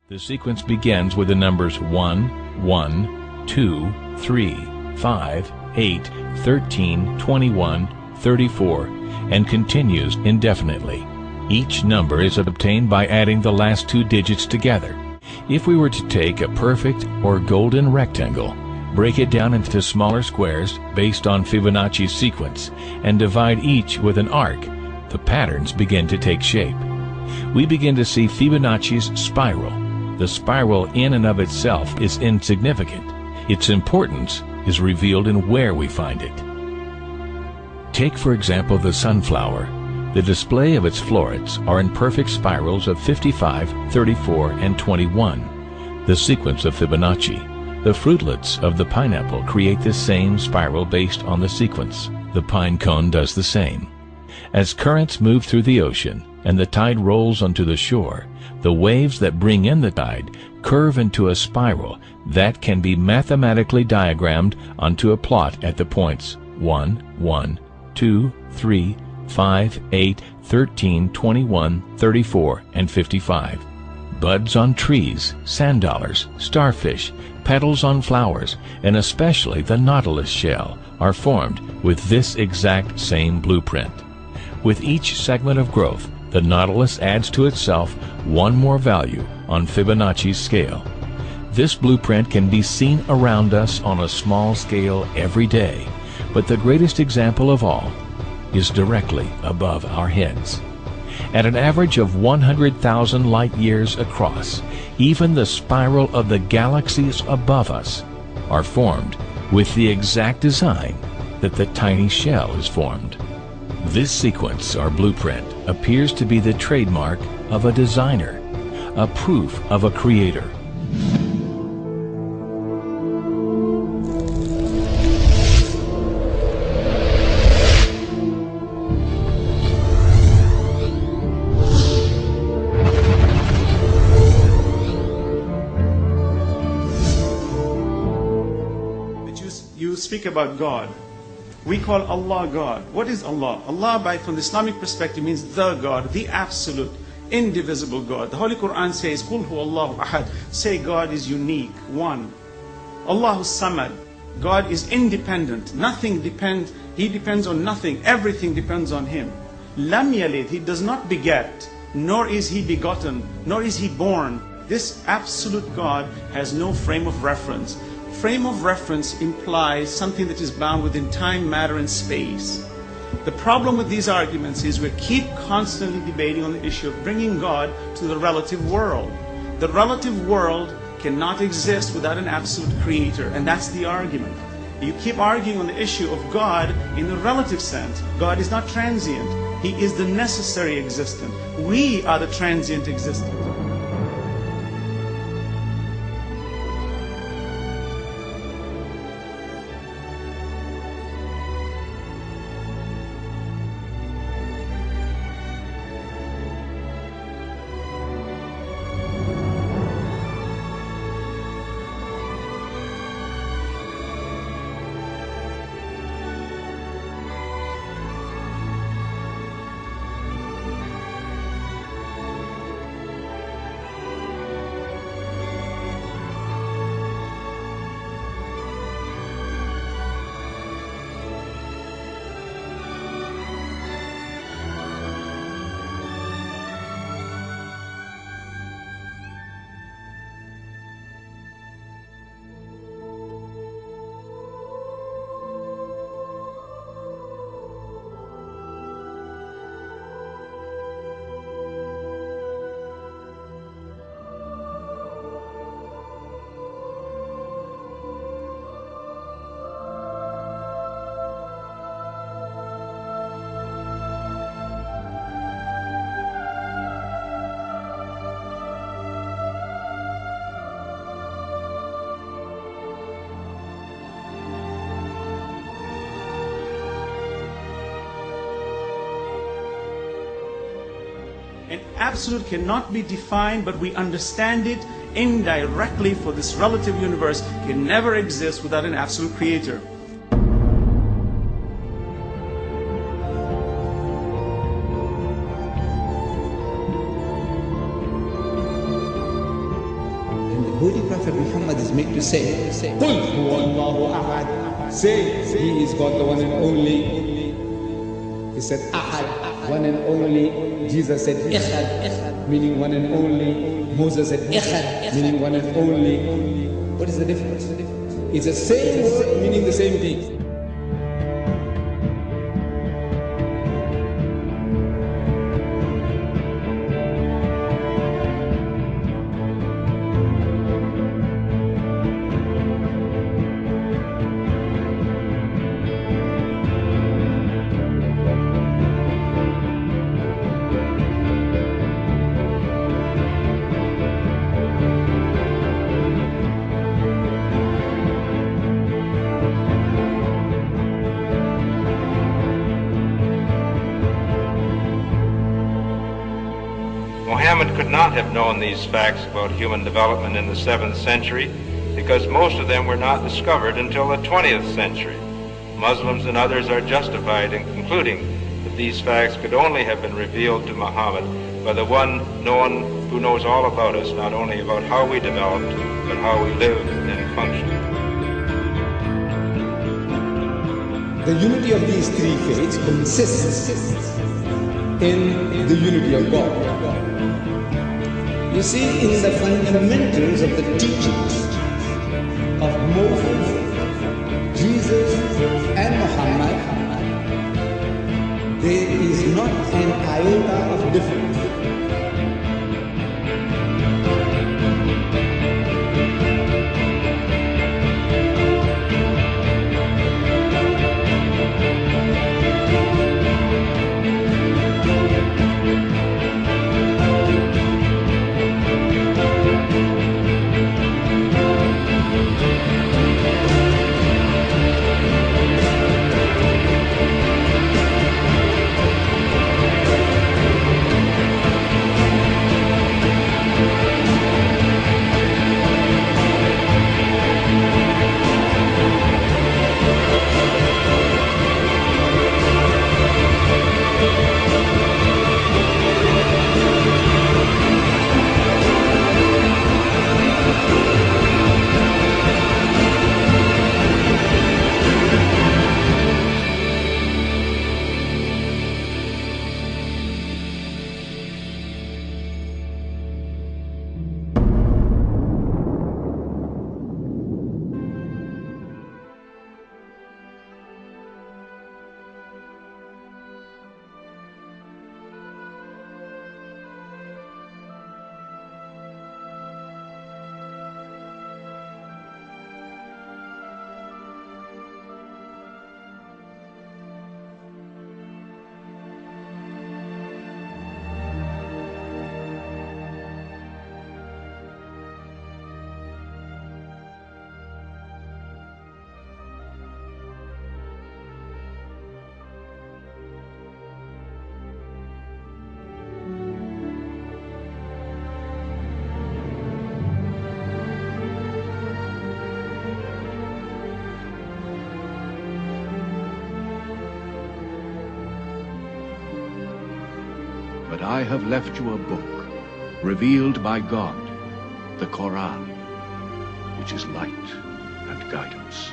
The sequence begins with the numbers 1, 1, 2, 3, 5, 8, 13, 21, 34, and continues indefinitely. Each number is obtained by adding the last two digits together. If we were to take a perfect or golden rectangle, break it down into smaller squares based on Fibonacci's sequence, and divide each with an arc, the patterns begin to take shape. We begin to see Fibonacci's spiral. The spiral in and of itself is insignificant. Its importance is revealed in where we find it. Take, for example, the sunflower. The display of its florets are in perfect spirals of 55, 34, and 21, the sequence of Fibonacci. The fruitlets of the pineapple create the same spiral based on the sequence. The pine cone does the same. As currents move through the ocean and the tide rolls onto the shore, the waves that bring in the tide curve into a spiral that can be mathematically diagrammed onto a plot at the points 1, 1, 2, 3, 5, 8, 13, 21, 34, and 55. Buds on trees, sand dollars, starfish, petals on flowers, and especially the nautilus shell are formed with this exact same blueprint. With each segment of growth, the nautilus adds to itself one more value on Fibonacci's scale. This blueprint can be seen around us on a small scale every day, but the greatest example of all is directly above our heads. At an average of 100,000 light years across, even the spiral of the galaxies above us are formed with the exact design that the tiny shell is formed. This sequence or blueprint appears to be the trademark of a designer, a proof of a creator. You speak about God. We call Allah God. What is Allah? Allah, from the Islamic perspective, means the God, the absolute, indivisible God. The Holy Quran says, Qul huwa Allahu ahad. Say God is unique, one. Allahu samad. God is independent. Nothing depends. He depends on nothing. Everything depends on Him. Lam yalid. He does not beget, nor is He begotten, nor is He born. This absolute God has no frame of reference. Frame of reference implies something that is bound within time, matter, and space. The problem with these arguments is we keep constantly debating on the issue of bringing God to the relative world. The relative world cannot exist without an absolute creator, and that's the argument. You keep arguing on the issue of God in the relative sense. God is not transient. He is the necessary existent. We are the transient existent. An absolute cannot be defined, but we understand it indirectly, for this relative universe can never exist without an absolute creator. Holy Prophet Muhammad is made to say, قُلْ هُوَ اللَّهُ أَحَدٌ. Say, He is God, the one and only. He said, Ahad, one and only. Jesus said, Echad, meaning one and only. Moses said, Echad, meaning one and only. What is the difference? It's the same word meaning the same thing. Muhammad could not have known these facts about human development in the 7th century because most of them were not discovered until the 20th century. Muslims and others are justified in concluding that these facts could only have been revealed to Muhammad by the one who knows all about us, not only about how we developed, but how we lived and functioned. The unity of these three faiths consists in the unity of God. You see, in the fundamentals of the teachings of Moses, Jesus, and Muhammad, there is not an iota of difference. But I have left you a book, revealed by God, the Quran, which is light and guidance.